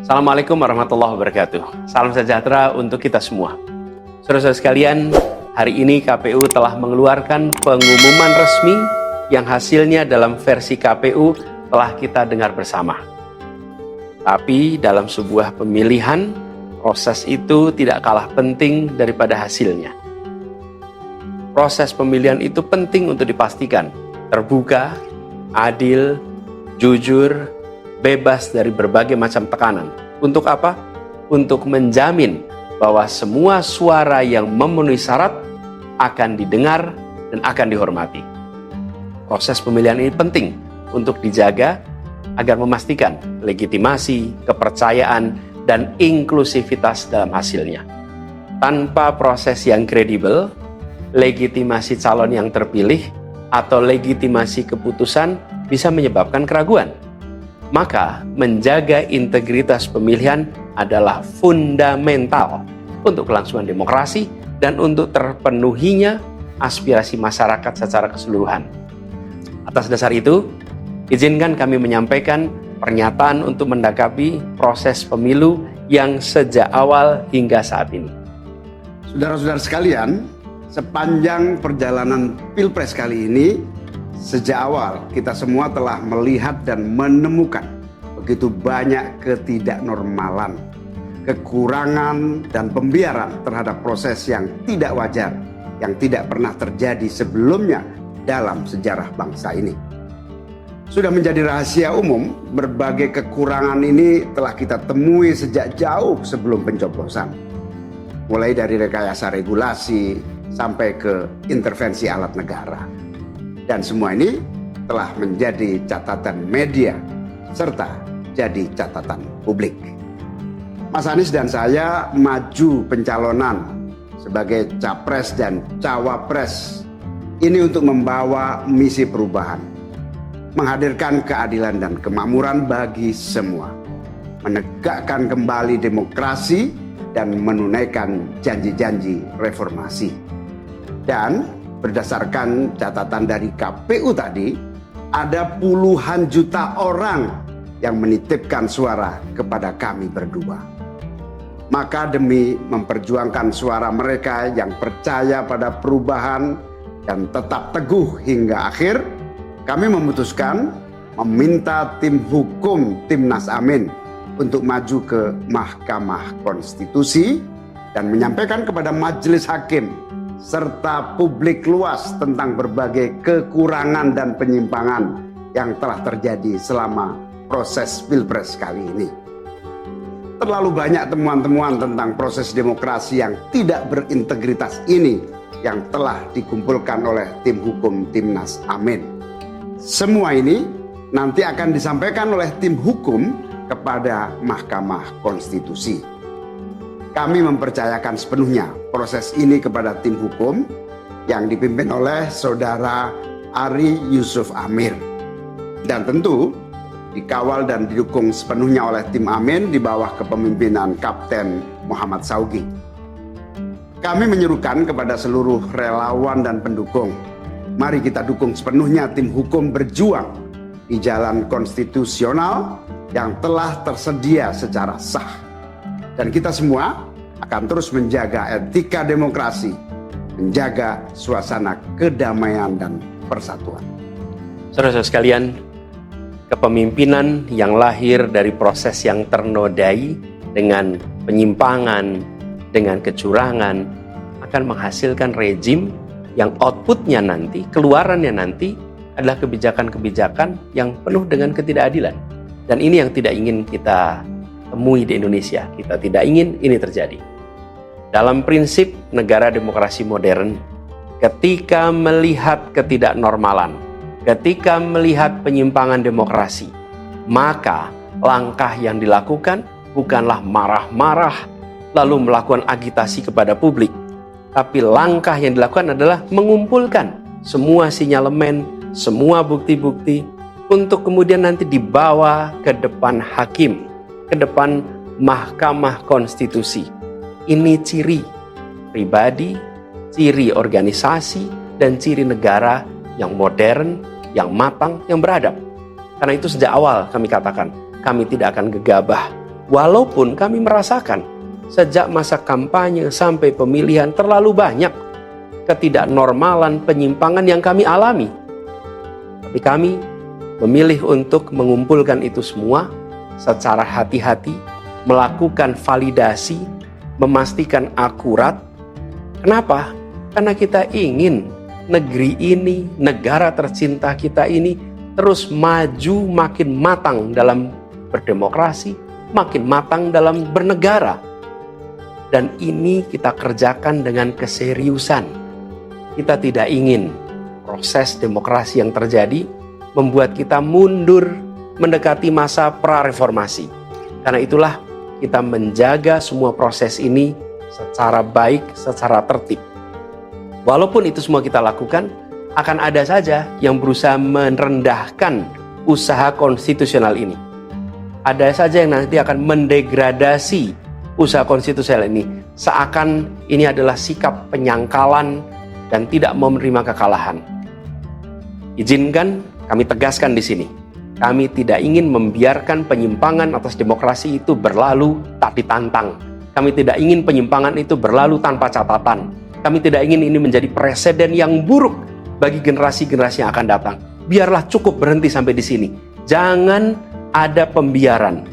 Assalamualaikum warahmatullahi wabarakatuh. Salam sejahtera untuk kita semua. Saudara-saudara sekalian, hari ini KPU telah mengeluarkan pengumuman resmi yang hasilnya dalam versi KPU telah kita dengar bersama. Tapi dalam sebuah pemilihan, proses itu tidak kalah penting daripada hasilnya. Proses pemilihan itu penting untuk dipastikan terbuka, adil, jujur, bebas dari berbagai macam tekanan. Untuk apa? Untuk menjamin bahwa semua suara yang memenuhi syarat akan didengar dan akan dihormati. Proses pemilihan ini penting untuk dijaga agar memastikan legitimasi, kepercayaan, dan inklusivitas dalam hasilnya. Tanpa proses yang kredibel, legitimasi calon yang terpilih atau legitimasi keputusan bisa menyebabkan keraguan. Maka menjaga integritas pemilihan adalah fundamental untuk kelangsungan demokrasi dan untuk terpenuhinya aspirasi masyarakat secara keseluruhan. Atas dasar itu, izinkan kami menyampaikan pernyataan untuk mendakapi proses pemilu yang sejak awal hingga saat ini. Saudara-saudara sekalian, sepanjang perjalanan Pilpres kali ini, sejak awal kita semua telah melihat dan menemukan begitu banyak ketidaknormalan, kekurangan dan pembiaran terhadap proses yang tidak wajar, yang tidak pernah terjadi sebelumnya dalam sejarah bangsa ini. Sudah menjadi rahasia umum, berbagai kekurangan ini telah kita temui sejak jauh sebelum pencoblosan. Mulai dari rekayasa regulasi sampai ke intervensi alat negara. Dan semua ini telah menjadi catatan media serta jadi catatan publik. Mas Anies dan saya maju pencalonan sebagai capres dan cawapres ini untuk membawa misi perubahan, menghadirkan keadilan dan kemakmuran bagi semua, menegakkan kembali demokrasi dan menunaikan janji-janji reformasi. Dan berdasarkan catatan dari KPU tadi, ada puluhan juta orang yang menitipkan suara kepada kami berdua. Maka demi memperjuangkan suara mereka yang percaya pada perubahan dan tetap teguh hingga akhir, kami memutuskan meminta tim hukum Timnas Amin untuk maju ke Mahkamah Konstitusi dan menyampaikan kepada Majelis Hakim serta publik luas tentang berbagai kekurangan dan penyimpangan yang telah terjadi selama proses Pilpres kali ini. Terlalu banyak temuan-temuan tentang proses demokrasi yang tidak berintegritas ini yang telah dikumpulkan oleh tim hukum Timnas Amin. Semua ini nanti akan disampaikan oleh tim hukum kepada Mahkamah Konstitusi. Kami mempercayakan sepenuhnya proses ini kepada tim hukum yang dipimpin oleh Saudara Ari Yusuf Amir. Dan tentu dikawal dan didukung sepenuhnya oleh tim Amin di bawah kepemimpinan Kapten Muhammad Saugi. Kami menyerukan kepada seluruh relawan dan pendukung, mari kita dukung sepenuhnya tim hukum berjuang di jalan konstitusional yang telah tersedia secara sah. Dan kita semua akan terus menjaga etika demokrasi, menjaga suasana kedamaian dan persatuan. Saudara-saudara sekalian, kepemimpinan yang lahir dari proses yang ternodai dengan penyimpangan, dengan kecurangan, akan menghasilkan rejim yang outputnya nanti, keluarannya nanti adalah kebijakan-kebijakan yang penuh dengan ketidakadilan. Dan ini yang tidak ingin kita temui di Indonesia. Kita tidak ingin ini terjadi. Dalam prinsip negara demokrasi modern, ketika melihat ketidaknormalan, ketika melihat penyimpangan demokrasi, maka langkah yang dilakukan bukanlah marah-marah lalu melakukan agitasi kepada publik, tapi langkah yang dilakukan adalah mengumpulkan semua sinyalemen, semua bukti-bukti untuk kemudian nanti dibawa ke depan hakim, ke depan Mahkamah Konstitusi. Ini ciri pribadi, ciri organisasi, dan ciri negara yang modern, yang matang, yang beradab. Karena itu sejak awal kami katakan, kami tidak akan gegabah Walaupun kami merasakan sejak masa kampanye sampai pemilihan terlalu banyak ketidaknormalan, penyimpangan yang kami alami. Tapi kami memilih untuk mengumpulkan itu semua secara hati-hati, melakukan validasi, memastikan akurat. Kenapa? Karena kita ingin negeri ini, negara tercinta kita ini terus maju, makin matang dalam berdemokrasi, makin matang dalam bernegara. Dan ini kita kerjakan dengan keseriusan. Kita tidak ingin proses demokrasi yang terjadi membuat kita mundur mendekati masa pra-reformasi. Karena itulah kita menjaga semua proses ini secara baik, secara tertib. Walaupun itu semua kita lakukan, akan ada saja yang berusaha merendahkan usaha konstitusional ini. Ada saja yang nanti akan mendegradasi usaha konstitusional ini, seakan ini adalah sikap penyangkalan dan tidak mau menerima kekalahan. Izinkan kami tegaskan di sini, kami tidak ingin membiarkan penyimpangan atas demokrasi itu berlalu tak ditantang. Kami tidak ingin penyimpangan itu berlalu tanpa catatan. Kami tidak ingin ini menjadi presiden yang buruk bagi generasi-generasi yang akan datang. Biarlah cukup berhenti sampai di sini. Jangan ada pembiaran.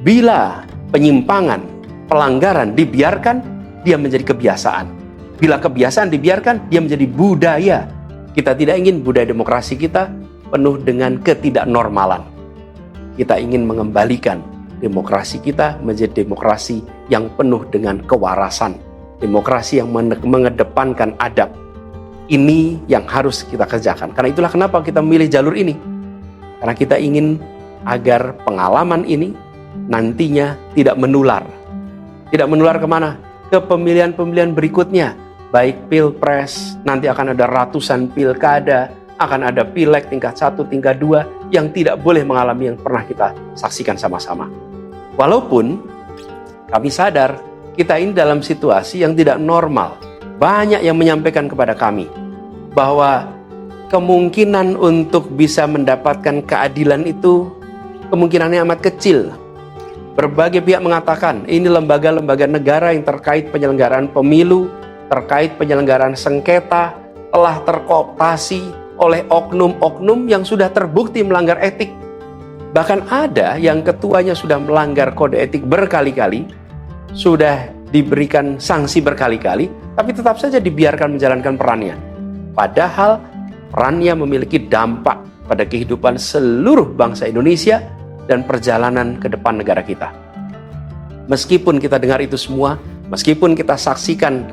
Bila penyimpangan, pelanggaran dibiarkan, dia menjadi kebiasaan. Bila kebiasaan dibiarkan, dia menjadi budaya. Kita tidak ingin budaya demokrasi kita penuh dengan ketidaknormalan. Kita ingin mengembalikan demokrasi kita menjadi demokrasi yang penuh dengan kewarasan. Demokrasi yang mengedepankan adab. Ini yang harus kita kerjakan. Karena itulah kenapa kita memilih jalur ini. Karena kita ingin agar pengalaman ini nantinya tidak menular. Tidak menular kemana? Ke pemilihan-pemilihan berikutnya. Baik pilpres, nanti akan ada ratusan pilkada, akan ada pileg tingkat 1, tingkat 2 yang tidak boleh mengalami yang pernah kita saksikan sama-sama. Walaupun kami sadar kita ini dalam situasi yang tidak normal. Banyak yang menyampaikan kepada kami bahwa kemungkinan untuk bisa mendapatkan keadilan itu kemungkinannya amat kecil. Berbagai pihak mengatakan ini lembaga-lembaga negara yang terkait penyelenggaraan pemilu, terkait penyelenggaraan sengketa telah terkooptasi oleh oknum-oknum yang sudah terbukti melanggar etik. Bahkan ada yang ketuanya sudah melanggar kode etik berkali-kali, sudah diberikan sanksi berkali-kali, tapi tetap saja dibiarkan menjalankan perannya. Padahal perannya memiliki dampak pada kehidupan seluruh bangsa Indonesia dan perjalanan ke depan negara kita. Meskipun kita dengar itu semua, meskipun kita saksikan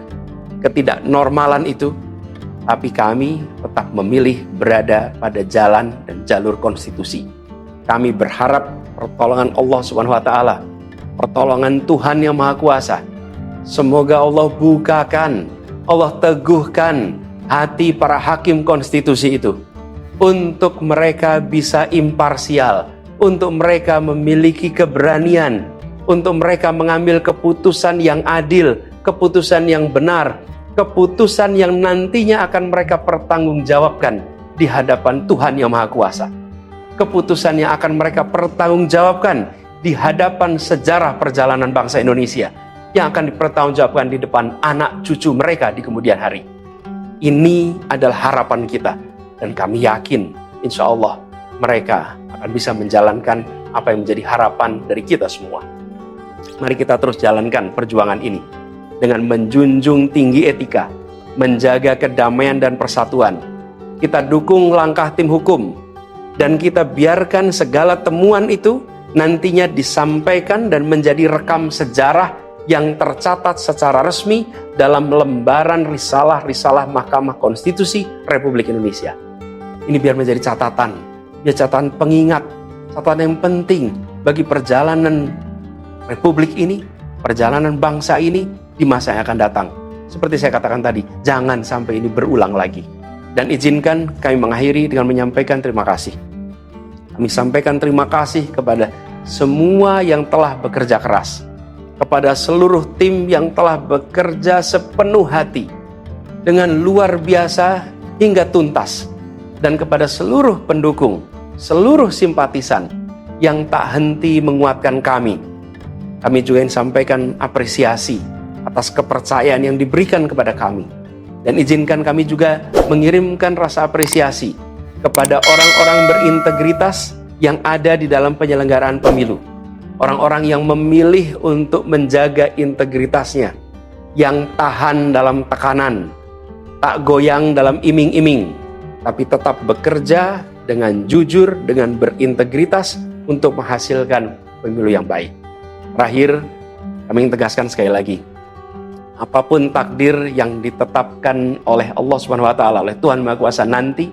ketidaknormalan itu, tapi kami tetap memilih berada pada jalan dan jalur konstitusi. Kami berharap pertolongan Allah Subhanahu wa Ta'ala, pertolongan Tuhan yang Maha Kuasa. Semoga Allah bukakan, Allah teguhkan hati para hakim konstitusi itu untuk mereka bisa imparsial, untuk mereka memiliki keberanian, untuk mereka mengambil keputusan yang adil, keputusan yang benar, keputusan yang nantinya akan mereka pertanggungjawabkan di hadapan Tuhan yang Maha Kuasa. Keputusan yang akan mereka pertanggungjawabkan di hadapan sejarah perjalanan bangsa Indonesia, yang akan dipertanggungjawabkan di depan anak cucu mereka di kemudian hari. Ini adalah harapan kita, dan kami yakin insya Allah mereka akan bisa menjalankan apa yang menjadi harapan dari kita semua. Mari kita terus jalankan perjuangan ini dengan menjunjung tinggi etika, menjaga kedamaian dan persatuan. Kita dukung langkah tim hukum, dan kita biarkan segala temuan itu nantinya disampaikan dan menjadi rekam sejarah yang tercatat secara resmi dalam lembaran risalah-risalah Mahkamah Konstitusi Republik Indonesia. Ini biar menjadi catatan, biar catatan pengingat, catatan yang penting bagi perjalanan Republik ini, perjalanan bangsa ini di masa yang akan datang. Seperti saya katakan tadi, jangan sampai ini berulang lagi. Dan izinkan kami mengakhiri dengan menyampaikan terima kasih. Kami sampaikan terima kasih kepada semua yang telah bekerja keras, kepada seluruh tim yang telah bekerja sepenuh hati, dengan luar biasa hingga tuntas, dan kepada seluruh pendukung, seluruh simpatisan yang tak henti menguatkan kami, Kami juga ingin sampaikan apresiasi atas kepercayaan yang diberikan kepada kami. Dan izinkan kami juga mengirimkan rasa apresiasi kepada orang-orang berintegritas yang ada di dalam penyelenggaraan pemilu. Orang-orang yang memilih untuk menjaga integritasnya, yang tahan dalam tekanan, tak goyang dalam iming-iming, tapi tetap bekerja dengan jujur, dengan berintegritas untuk menghasilkan pemilu yang baik. Terakhir, kami ingin tegaskan sekali lagi, apapun takdir yang ditetapkan oleh Allah Subhanahu wa Ta'ala, oleh Tuhan Maha Kuasa nanti,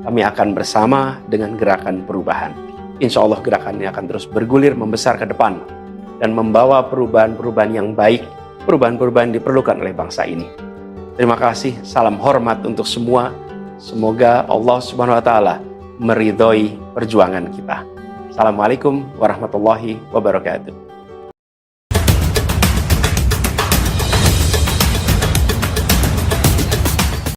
kami akan bersama dengan gerakan perubahan. Insya Allah gerakan ini akan terus bergulir, membesar ke depan, dan membawa perubahan-perubahan yang baik, perubahan-perubahan yang diperlukan oleh bangsa ini. Terima kasih, salam hormat untuk semua. Semoga Allah Subhanahu wa Ta'ala meridhoi perjuangan kita. Assalamualaikum warahmatullahi wabarakatuh.